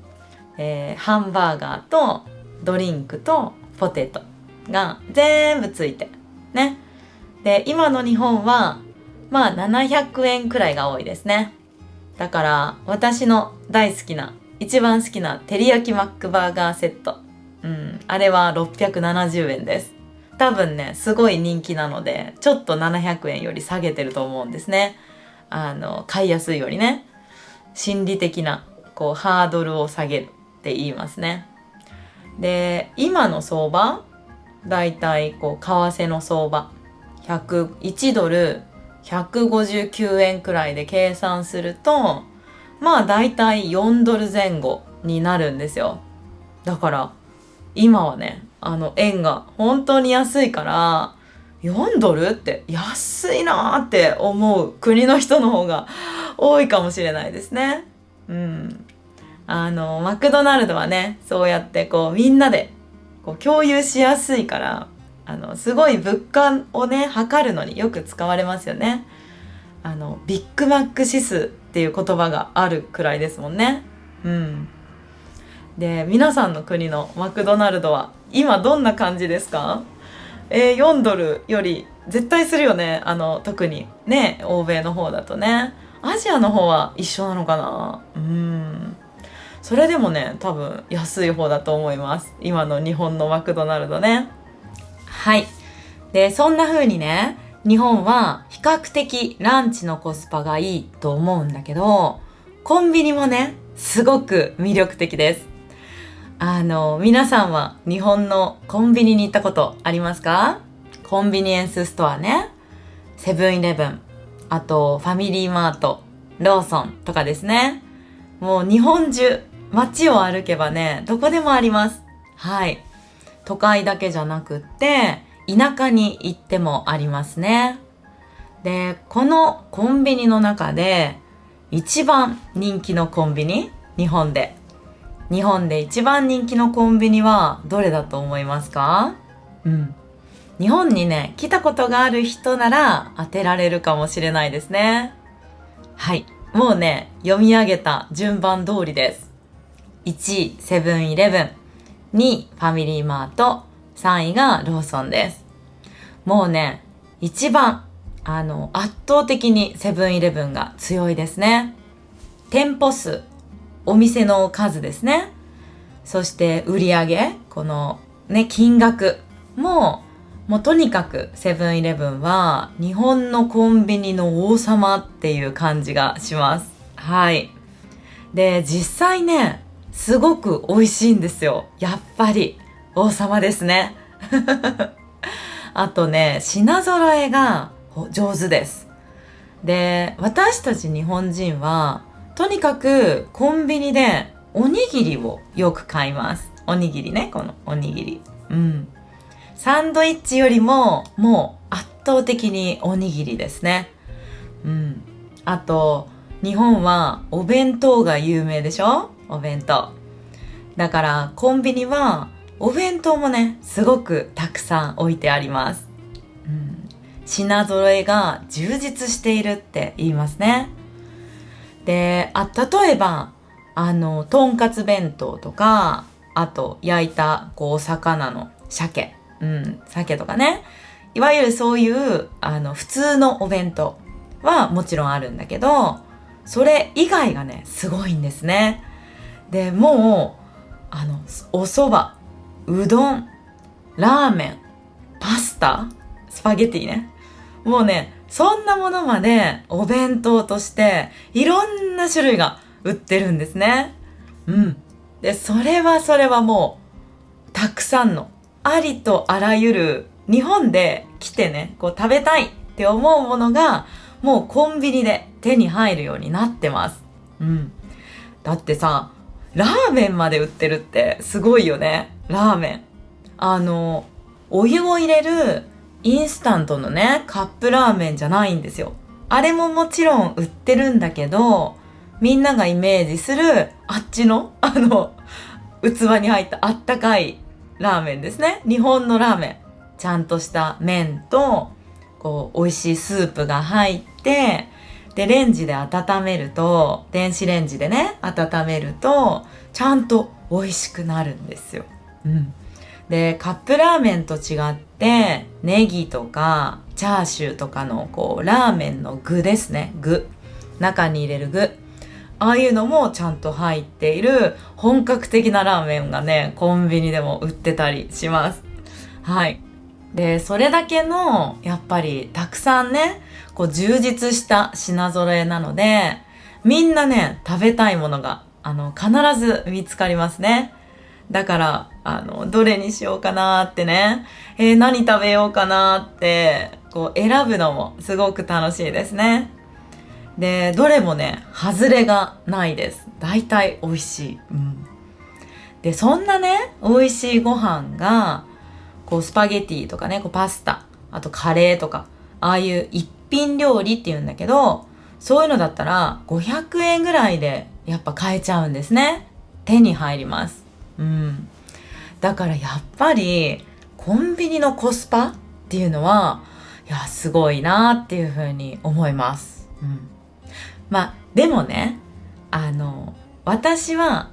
ハンバーガーとドリンクとポテトが全部ついてね。で、今の日本は700円くらいが多いですね。だから私の大好きな一番好きな照り焼きマックバーガーセットあれは670円です。多分ね、すごい人気なので、ちょっと700円より下げてると思うんですね。買いやすいよりね。心理的な、ハードルを下げるって言いますね。で、今の相場、だいたい為替の相場、1ドル159円くらいで計算すると、まあだいたい4ドル前後になるんですよ。だから、今はね、円が本当に安いから、4ドルって安いなーって思う国の人の方が多いかもしれないですね。マクドナルドはね、そうやってみんなで共有しやすいから、すごい物価をね、測るのによく使われますよね。ビッグマック指数っていう言葉があるくらいですもんね。で、皆さんの国のマクドナルドは今どんな感じですか？4ドルより絶対するよね。特にね、欧米の方だとね。アジアの方は一緒なのかな？それでもね、多分安い方だと思います。今の日本のマクドナルドね。はい。で、そんな風にね、日本は比較的ランチのコスパがいいと思うんだけど、コンビニもね、すごく魅力的です。皆さんは日本のコンビニに行ったことありますか？コンビニエンスストアね。セブンイレブン、あとファミリーマート、ローソンとかですね。もう日本中、街を歩けばね、どこでもあります。はい。都会だけじゃなくって、田舎に行ってもありますね。で、このコンビニの中で、一番人気のコンビニ？日本で一番人気のコンビニはどれだと思いますか？日本にね、来たことがある人なら当てられるかもしれないですね。はい。もうね、読み上げた順番通りです。1位、セブンイレブン。2位、ファミリーマート。3位がローソンです。もうね、一番、圧倒的にセブンイレブンが強いですね。店舗数、お店の数ですね。そして売上、このね、金額もうとにかくセブンイレブンは日本のコンビニの王様っていう感じがします。はい。で、実際ね、すごく美味しいんですよ。やっぱり王様ですね。あとね、品揃えが上手です。で、私たち日本人はとにかくコンビニでおにぎりをよく買います。おにぎりね、このおにぎり。サンドイッチよりももう圧倒的におにぎりですね。あと、日本はお弁当が有名でしょ？お弁当。だからコンビニはお弁当もね、すごくたくさん置いてあります。品揃えが充実しているって言いますね。で、例えば、とんかつ弁当とか、あと、焼いた、お魚の鮭。鮭とかね。いわゆるそういう、普通のお弁当はもちろんあるんだけど、それ以外がね、すごいんですね。で、もう、お蕎麦、うどん、ラーメン、パスタ、スパゲティね。もうね、そんなものまでお弁当としていろんな種類が売ってるんですね。で、それはもうたくさんのありとあらゆる日本で来てね、食べたいって思うものがもうコンビニで手に入るようになってます。だってさ、ラーメンまで売ってるってすごいよね。ラーメン。お湯を入れるインスタントのね、カップラーメンじゃないんですよ。あれももちろん売ってるんだけど、みんながイメージするあっちの器に入ったあったかいラーメンですね。日本のラーメン。ちゃんとした麺と、美味しいスープが入って、で、レンジで温めると、電子レンジでね、温めると、ちゃんと美味しくなるんですよ。で、カップラーメンと違って、ネギとかチャーシューとかのラーメンの具ですね。具。中に入れる具。ああいうのもちゃんと入っている本格的なラーメンがね、コンビニでも売ってたりします。はい。で、それだけの、やっぱりたくさんね、こう充実した品揃えなので、みんなね、食べたいものが、必ず見つかりますね。だから、どれにしようかなってね、何食べようかなって、こう選ぶのもすごく楽しいですね。で、どれもね、外れがないです。大体美味しい。うん。で、そんなね、美味しいご飯が、こうスパゲティとかね、こうパスタ、あとカレーとか、ああいう一品料理っていうんだけど、そういうのだったら500円ぐらいでやっぱ買えちゃうんですね。手に入ります。うん。だからやっぱりコンビニのコスパっていうのは、いや、すごいなっていうふうに思います。うん。まあ、でもね、私は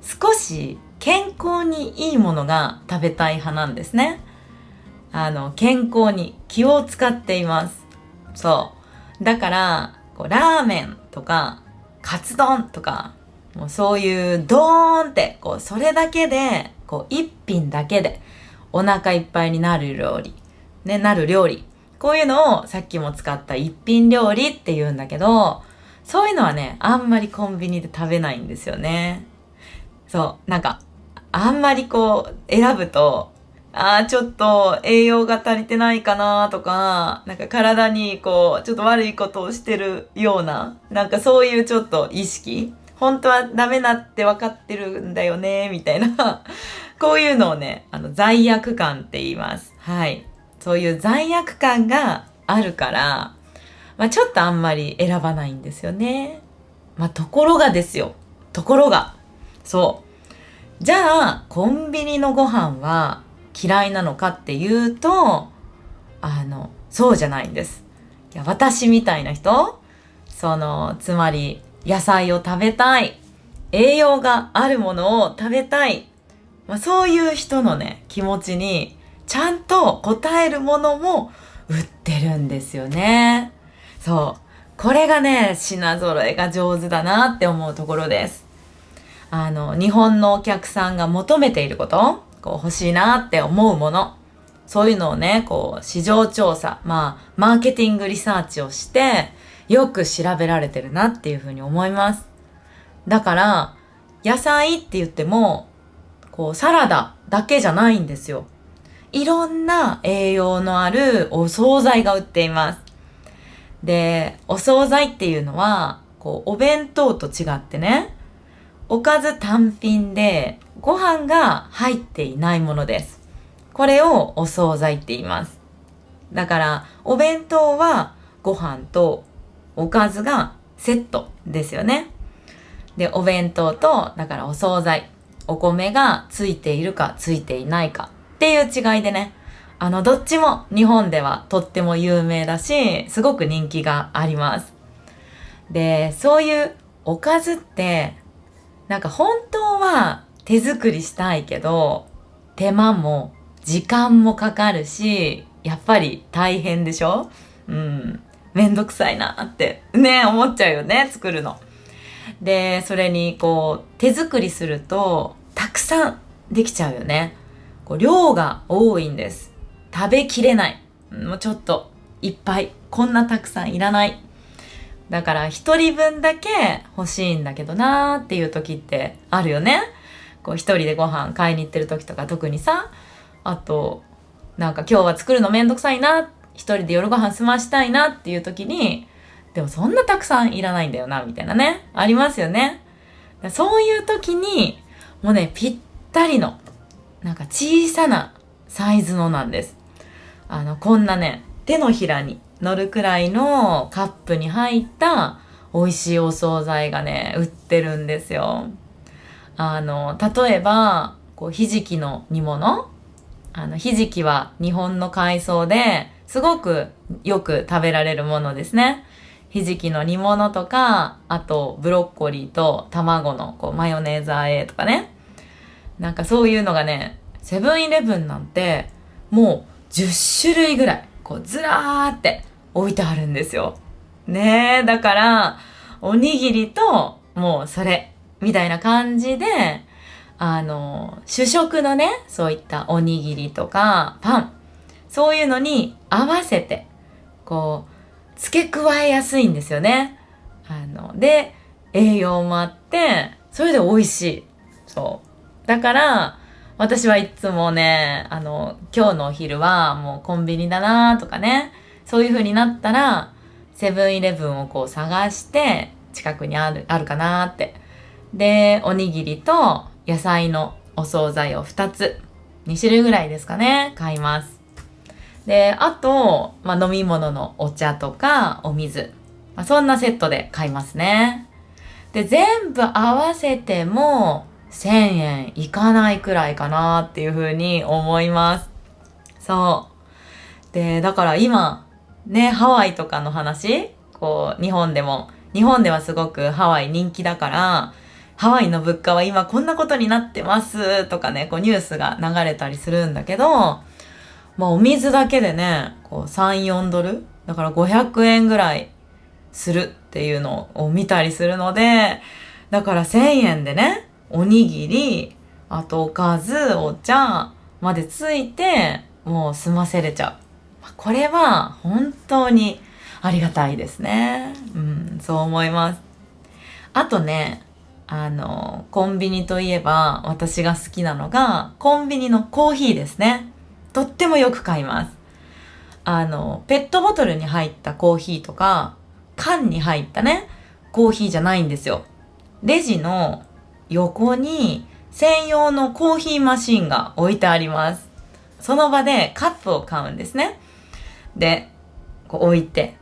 少し健康にいいものが食べたい派なんですね。健康に気を使っています。そう。だから、こうラーメンとか、カツ丼とか、もうそういうドーンって、こう、それだけで、こう、一品だけで、お腹いっぱいになる料理。ね、なる料理。こういうのをさっきも使った一品料理って言うんだけど、そういうのはね、あんまりコンビニで食べないんですよね。そう、なんか、あんまりこう、選ぶと、ちょっと栄養が足りてないかなとか、なんか体にこう、ちょっと悪いことをしてるような、なんかそういうちょっと意識、本当はダメだって分かってるんだよね、みたいな、こういうのをね、罪悪感って言います。はい。そういう罪悪感があるから、まあちょっとあんまり選ばないんですよね。まあところがですよ。ところが。そう。じゃあ、コンビニのご飯は嫌いなのかっていうと、そうじゃないんです。いや、私みたいな人、つまり、野菜を食べたい。栄養があるものを食べたい。まあ、そういう人のね、気持ちに、ちゃんと応えるものも売ってるんですよね。そう。これがね、品揃えが上手だなって思うところです。日本のお客さんが求めていること、こう欲しいなって思うもの、そういうのをね、こう市場調査、まあマーケティングリサーチをしてよく調べられてるなっていうふうに思います。だから野菜って言ってもこうサラダだけじゃないんですよ。いろんな栄養のあるお惣菜が売っています。で、お惣菜っていうのはこうお弁当と違ってね、おかず単品でご飯が入っていないものです。これをお惣菜って言います。だからお弁当はご飯とおかずがセットですよね。で、お弁当とだからお惣菜、お米がついているかついていないかっていう違いでね、どっちも日本ではとっても有名だし、すごく人気があります。で、そういうおかずってなんか本当は手作りしたいけど、手間も時間もかかるし、やっぱり大変でしょ？うん。めんどくさいなってね、思っちゃうよね、作るの。で、それにこう手作りするとたくさんできちゃうよね。こう量が多いんです。食べきれない。もうちょっといっぱい。こんなたくさんいらない。だから一人分だけ欲しいんだけどなーっていう時ってあるよね。こう一人でご飯買いに行ってる時とか特にさ、あとなんか今日は作るのめんどくさいな、一人で夜ご飯済ましたいなっていう時に、でもそんなたくさんいらないんだよなみたいなね、ありますよね。そういう時にもうね、ぴったりのなんか小さなサイズのなんです。こんなね、手のひらに乗るくらいのカップに入った美味しいお惣菜がね、売ってるんですよ。例えば、こう、ひじきの煮物。ひじきは日本の海藻ですごくよく食べられるものですね。ひじきの煮物とか、あとブロッコリーと卵のこうマヨネーズ和えとかね。なんかそういうのがね、セブンイレブンなんてもう10種類ぐらいこうずらーって置いてあるんですよ。ねえ、だからおにぎりともうそれみたいな感じで、主食のね、そういったおにぎりとかパン、そういうのに合わせてこう付け加えやすいんですよね。で栄養もあってそれで美味しい。そうだから私はいつもね、今日のお昼はもうコンビニだなとかね、そういう風になったらセブンイレブンをこう探して近くにあるかなって。でおにぎりと野菜のお惣菜を2つ2種類ぐらいですかね、買います。であと、飲み物のお茶とかお水、そんなセットで買いますね。で全部合わせても1000円いかないくらいかなっていう風に思います。そうでだから今ね、ハワイとかの話、こう日本ではすごくハワイ人気だから、ハワイの物価は今こんなことになってますとかね、こうニュースが流れたりするんだけど、お水だけでね、こう3、4ドルだから500円ぐらいするっていうのを見たりするので、だから1000円でね、おにぎり、あとおかず、お茶までついて、もう済ませれちゃう。これは本当にありがたいですね。そう思います。あとね、コンビニといえば私が好きなのがコンビニのコーヒーですね。とってもよく買います。ペットボトルに入ったコーヒーとか、缶に入ったね、コーヒーじゃないんですよ。レジの横に専用のコーヒーマシンが置いてあります。その場でカップを買うんですね。で、こう置いて、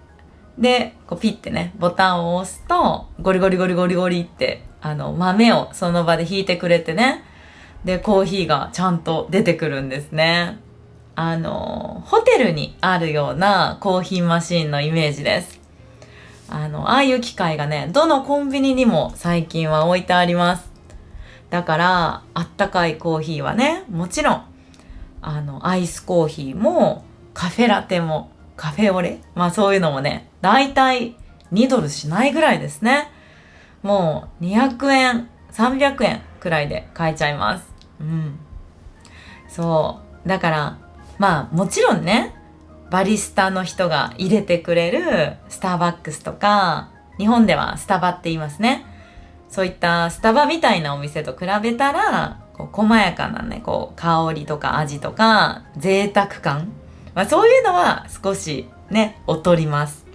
で、こうピッてね、ボタンを押すと、ゴリゴリゴリゴリゴリって、豆をその場で引いてくれてね、で、コーヒーがちゃんと出てくるんですね。ホテルにあるようなコーヒーマシンのイメージです。ああいう機械がね、どのコンビニにも最近は置いてあります。だから、あったかいコーヒーはね、もちろん、アイスコーヒーも、カフェラテも、カフェオレ、そういうのもね、だいたい2ドルしないぐらいですね。もう200円、300円くらいで買えちゃいます。そう。だから、もちろんね、バリスタの人が入れてくれるスターバックスとか、日本ではスタバって言いますね。そういったスタバみたいなお店と比べたら、こう細やかなね、こう香りとか味とか贅沢感、そういうのは少しね、劣ります。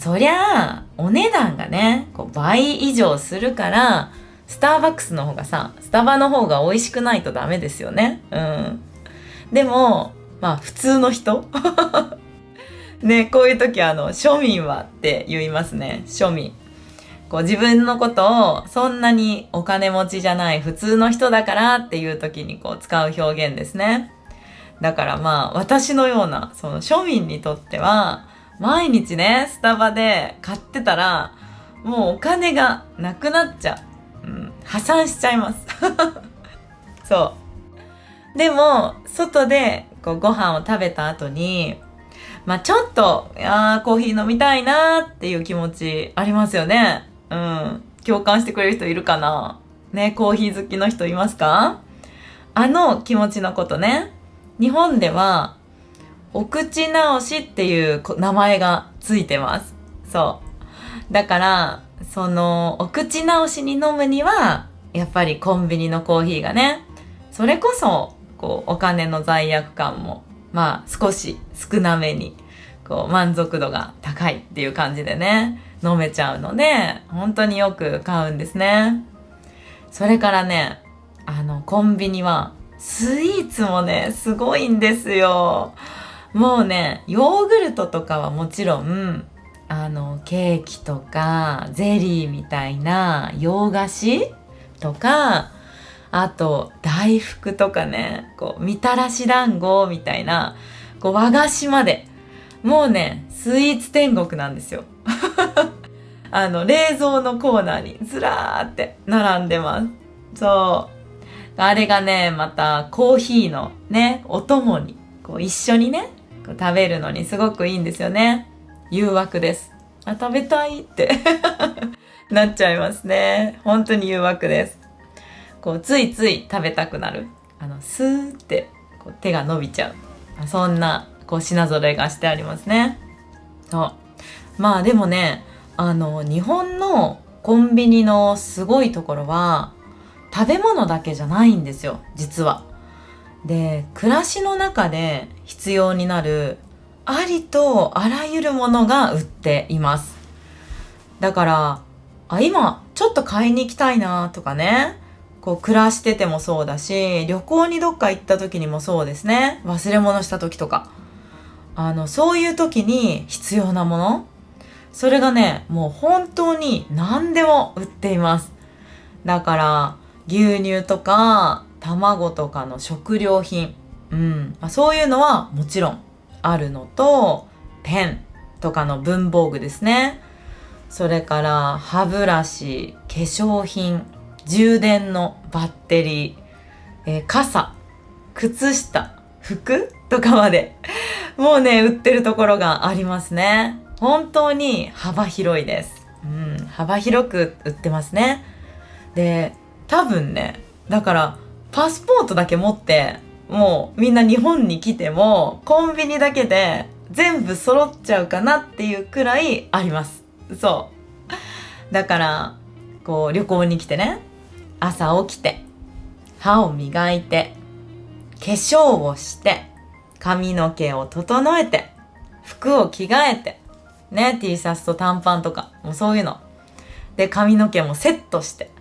そりゃあお値段がね、こう倍以上するから、スターバックスの方がスタバの方が美味しくないとダメですよね。でも普通の人ね、こういう時庶民はって言いますね。庶民。こう自分のことをそんなにお金持ちじゃない普通の人だからっていう時にこう使う表現ですね。だから私のようなその庶民にとっては毎日ね、スタバで買ってたらもうお金がなくなっちゃう。破産しちゃいます。そう。でも外でこうご飯を食べた後にちょっとコーヒー飲みたいなっていう気持ちありますよね。共感してくれる人いるかなね。コーヒー好きの人いますか？気持ちのことね、日本ではお口直しっていう名前がついてます。そうだからそのお口直しに飲むにはやっぱりコンビニのコーヒーがね、それこそこうお金の罪悪感も少し少なめにこう満足度が高いっていう感じでね、飲めちゃうので本当によく買うんですね。それからね、コンビニはスイーツもねすごいんですよ。もうね、ヨーグルトとかはもちろんケーキとかゼリーみたいな洋菓子とか、あと大福とかね、こうみたらし団子みたいなこう和菓子まで、もうねスイーツ天国なんですよ。冷蔵のコーナーにずらーって並んでます。そう、あれがねまたコーヒーのねお供にこう一緒にねこう食べるのにすごくいいんですよね。誘惑です。食べたいってなっちゃいますね。本当に誘惑です。こうついつい食べたくなる、スーってこう手が伸びちゃう、そんなこう品揃えがしてありますね。そうまあでもね、日本のコンビニのすごいところは食べ物だけじゃないんですよ、実は。で、暮らしの中で必要になるありとあらゆるものが売っています。だから今ちょっと買いに行きたいなとかね、こう暮らしててもそうだし、旅行にどっか行った時にもそうですね。忘れ物した時とか、そういう時に必要なもの、それがね、もう本当に何でも売っています。だから牛乳とか卵とかの食料品、そういうのはもちろんあるのと、ペンとかの文房具ですね。それから歯ブラシ、化粧品、充電のバッテリー、傘、靴下、服とかまでもうね、売ってるところがありますね。本当に幅広いです。幅広く売ってますね。で、多分ね、だからパスポートだけ持ってもうみんな日本に来てもコンビニだけで全部揃っちゃうかなっていうくらいあります。そうだからこう旅行に来てね、朝起きて歯を磨いて化粧をして髪の毛を整えて服を着替えてね、T シャツと短パンとかもうそういうので、髪の毛もセットして、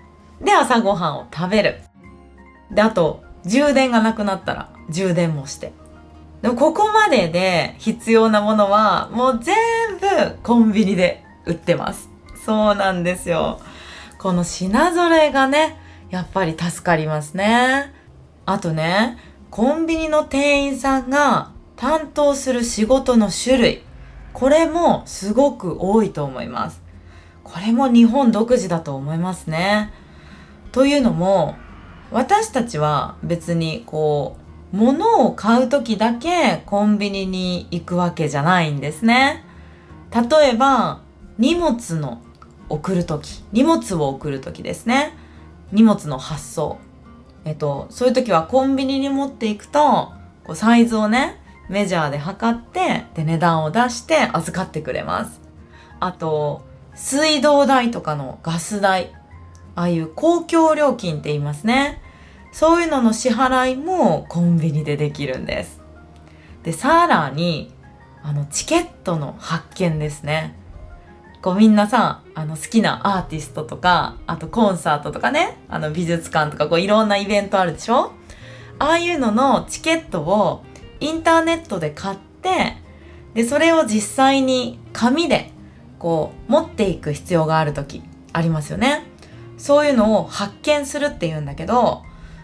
で朝ごはんを食べる。で、あと充電がなくなったら充電もして、でもここまでで必要なものはもう全部コンビニで売ってます。そうなんですよ。この品揃えがね、やっぱり助かりますね。あとね、コンビニの店員さんが担当する仕事の種類、これもすごく多いと思います。これも日本独自だと思いますね。というのも、私たちは別にこう物を買う時だけコンビニに行くわけじゃないんですね。例えば荷物を送る時ですね。荷物の発送、そういう時はコンビニに持っていくと、こうサイズをね、メジャーで測って、で値段を出して預かってくれます。あと水道代とかのガス代、ああいう公共料金って言いますね。そういうのの支払いもコンビニでできるんです。で、さらにチケットの発券ですね。こうみんなさ、好きなアーティストとか、あとコンサートとかね、美術館とかこういろんなイベントあるでしょ。ああいうののチケットをインターネットで買って、でそれを実際に紙でこう持っていく必要がある時ありますよね。そういうのを発券するって言うんだけど、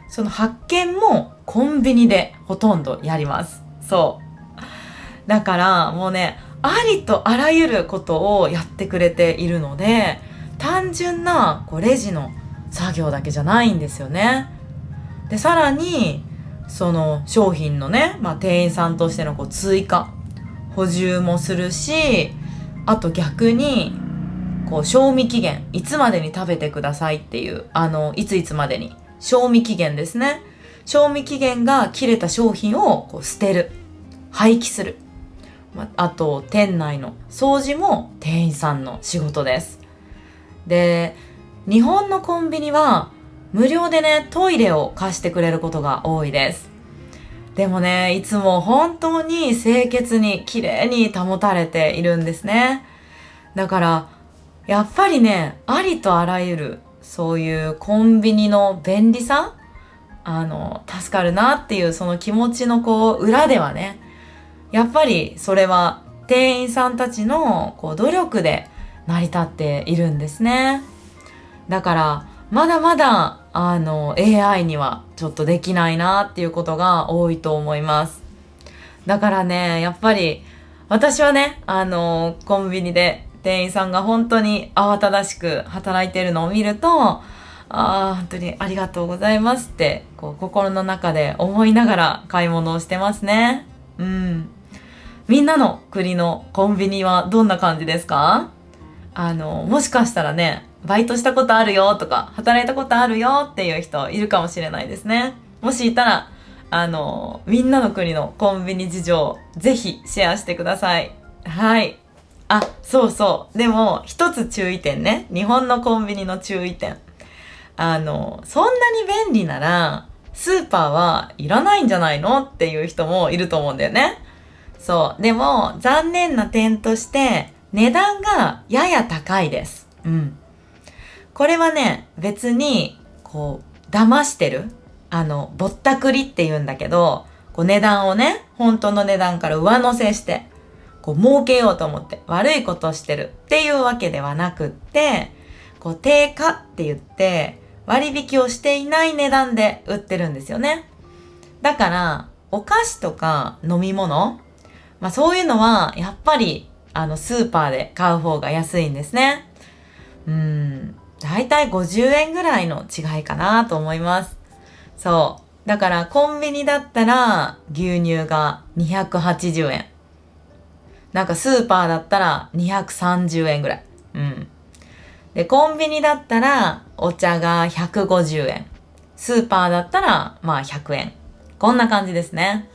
その発券もコンビニでほとんどやります。そうだからもうね、ありとあらゆることをやってくれているので、単純なこうレジの作業だけじゃないんですよね。で、さらにその商品のね、店員さんとしてのこう追加補充もするし、あと逆にこう賞味期限、いつまでに食べてくださいっていう、いついつまでに、賞味期限ですね。賞味期限が切れた商品をこう捨てる、廃棄する、あと店内の掃除も店員さんの仕事です。で、日本のコンビニは無料でね、トイレを貸してくれることが多いです。でもね、いつも本当に清潔に綺麗に保たれているんですね。だからやっぱりね、ありとあらゆるそういうコンビニの便利さ、助かるなっていうその気持ちのこう裏ではね、やっぱりそれは店員さんたちのこう努力で成り立っているんですね。だからまだまだAI にはちょっとできないなっていうことが多いと思います。だからね、やっぱり私はね、コンビニで店員さんが本当に慌ただしく働いているのを見ると、本当にありがとうございますってこう心の中で思いながら買い物をしてますね。みんなの国のコンビニはどんな感じですか？もしかしたらね、バイトしたことあるよとか、働いたことあるよっていう人いるかもしれないですね。もしいたら、みんなの国のコンビニ事情、ぜひシェアしてください。はい。あ、そうそう。でも、一つ注意点ね。日本のコンビニの注意点。そんなに便利なら、スーパーはいらないんじゃないのっていう人もいると思うんだよね。そう。でも、残念な点として、値段がやや高いです。うん。これはね、別に、騙してる。ぼったくりって言うんだけど、値段をね、本当の値段から上乗せして、儲けようと思って悪いことをしてるっていうわけではなくって、定価って言って、割引をしていない値段で売ってるんですよね。だから、お菓子とか飲み物、そういうのは、やっぱり、スーパーで買う方が安いんですね。だいたい50円ぐらいの違いかなと思います。そう。だから、コンビニだったら、牛乳が280円。なんかスーパーだったら230円ぐらい。うん。で、コンビニだったらお茶が150円。スーパーだったら100円。こんな感じですね。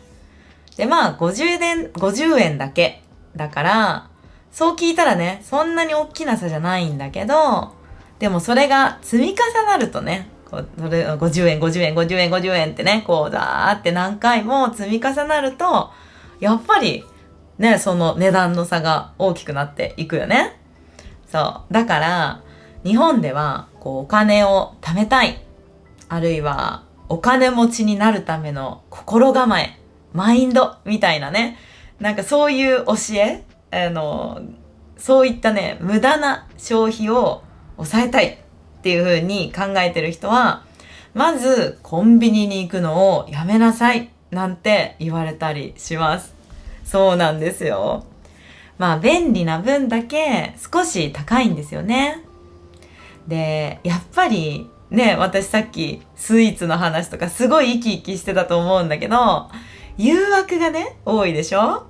で、50円だけ。だから、そう聞いたらね、そんなに大きな差じゃないんだけど、でもそれが積み重なるとね、それ50円、50円、50円、50円ってね、ザーって何回も積み重なると、やっぱり、ね、その値段の差が大きくなっていくよね。そう。だから、日本では、お金を貯めたい。あるいは、お金持ちになるための心構え、マインドみたいなね。なんかそういう教え、そういったね、無駄な消費を抑えたいっていう風に考えてる人は、まずコンビニに行くのをやめなさいなんて言われたりします。そうなんですよ。便利な分だけ少し高いんですよね。で、やっぱりね、私さっきスイーツの話とかすごい生き生きしてたと思うんだけど、誘惑がね、多いでしょ？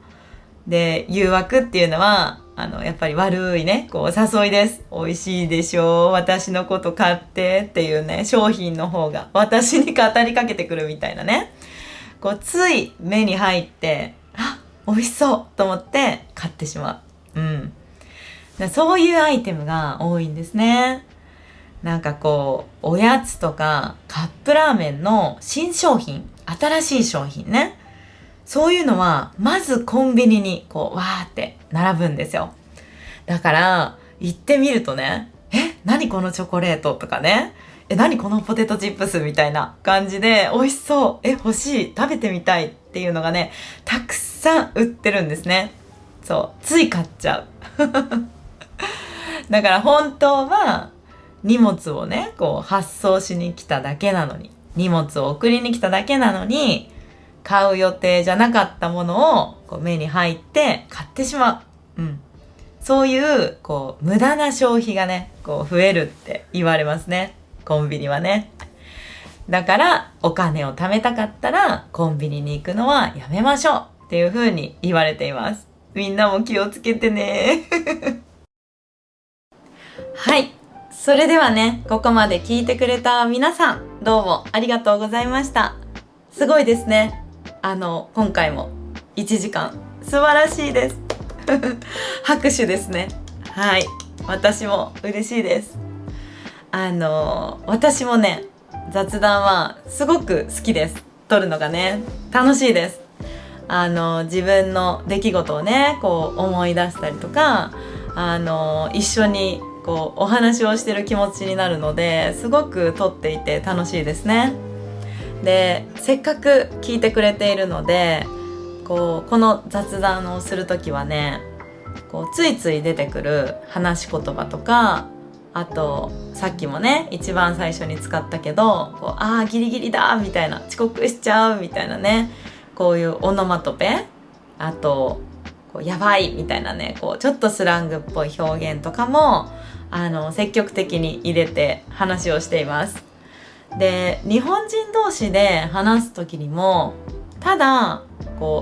で、誘惑っていうのは、やっぱり悪いね、お誘いです。美味しいでしょ？私のこと買ってっていうね、商品の方が私に語りかけてくるみたいなね。つい目に入って、美味しそうと思って買ってしまう。そういうアイテムが多いんですね。なんかおやつとかカップラーメンの新商品、新しい商品ね。そういうのは、まずコンビニにわーって並ぶんですよ。だから、行ってみるとね、何このチョコレートとかね、何このポテトチップスみたいな感じで、美味しそう、欲しい、食べてみたいっていうのがね、たくさん売ってるんですね。そう、つい買っちゃう。だから本当は、荷物をね、発送しに来ただけなのに、荷物を送りに来ただけなのに、買う予定じゃなかったものを目に入って買ってしまう。そういう無駄な消費がね、増えるって言われますね。コンビニはね。だからお金を貯めたかったらコンビニに行くのはやめましょうっていう風に言われています。みんなも気をつけてね。はい。それではね、ここまで聞いてくれた皆さん、どうもありがとうございました。すごいですね。今回も1時間素晴らしいです。拍手ですね。はい。私も嬉しいです。私もね、雑談はすごく好きです。撮るのがね、楽しいです。自分の出来事をね、思い出したりとか、一緒にお話をしてる気持ちになるので、すごく撮っていて楽しいですね。で、せっかく聞いてくれているので、この雑談をするときはね、ついつい出てくる話し言葉とか、あとさっきもね一番最初に使ったけどギリギリだみたいな、遅刻しちゃうみたいなね、こういうオノマトペ、あとやばいみたいなね、ちょっとスラングっぽい表現とかも積極的に入れて話をしています。で、日本人同士で話す時にも、ただ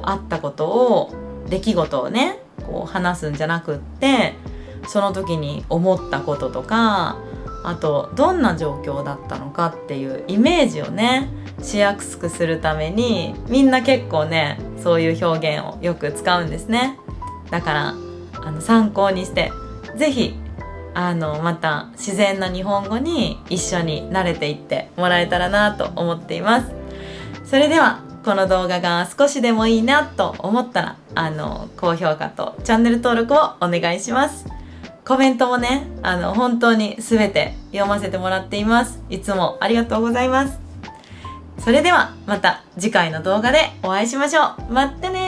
あったことを、出来事をね話すんじゃなくって、その時に思ったこととか、あとどんな状況だったのかっていうイメージをねしやすくするために、みんな結構ねそういう表現をよく使うんですね。だから参考にしてぜひまた自然な日本語に一緒に慣れていってもらえたらなと思っています。それではこの動画が少しでもいいなと思ったら高評価とチャンネル登録をお願いします。コメントもね本当に全て読ませてもらっています。いつもありがとうございます。それではまた次回の動画でお会いしましょう。待ってね。